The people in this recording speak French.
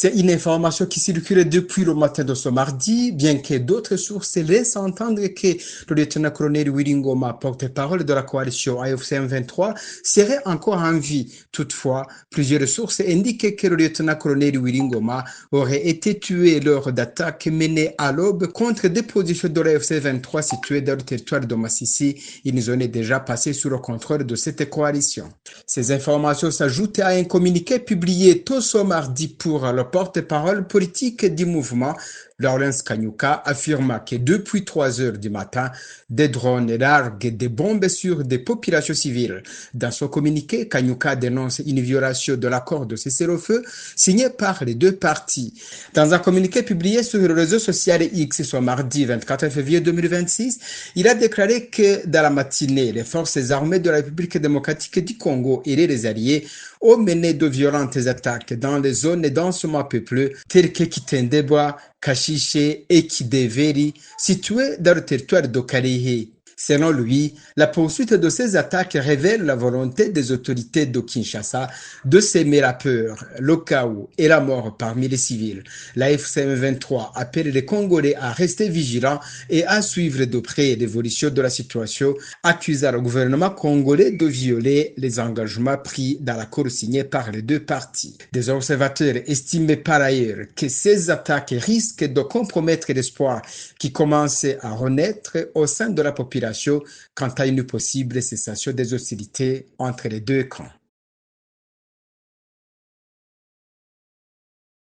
C'est une information qui circule depuis le matin de ce mardi, bien que d'autres sources laissent entendre que le lieutenant-colonel Willy Ngoma, porte-parole de la coalition AFC M23, serait encore en vie. Toutefois, plusieurs sources indiquent que le lieutenant-colonel Willy Ngoma aurait été tué lors d'attaques menées à l'aube contre des positions de l'AFC 23 situées dans le territoire de Massissi, une zone déjà passée sous le contrôle de cette coalition. Ces informations s'ajoutent à un communiqué publié tôt ce mardi pour le porte-parole politique du mouvement, Lawrence Kanyuka, affirma que depuis 3 heures du matin, des drones larguent des bombes sur des populations civiles. Dans son communiqué, Kanyuka dénonce une violation de l'accord de cessez-le-feu signé par les deux parties. Dans un communiqué publié sur le réseau social X ce mardi 24 février 2026, il a déclaré que dans la matinée, les forces armées de la République démocratique du Congo et les alliés ont mené de violentes attaques dans les zones densément peuplées telles que Kitendeboa, Kashiche et Kideveri, situées dans le territoire de Kalehe. Selon lui, la poursuite de ces attaques révèle la volonté des autorités de Kinshasa de semer la peur, le chaos et la mort parmi les civils. La FCM 23 appelle les Congolais à rester vigilants et à suivre de près l'évolution de la situation, accusant le gouvernement congolais de violer les engagements pris dans l'accord signé par les deux parties. Des observateurs estiment par ailleurs que ces attaques risquent de compromettre l'espoir qui commence à renaître au sein de la population quant à une possible cessation des hostilités entre les deux camps.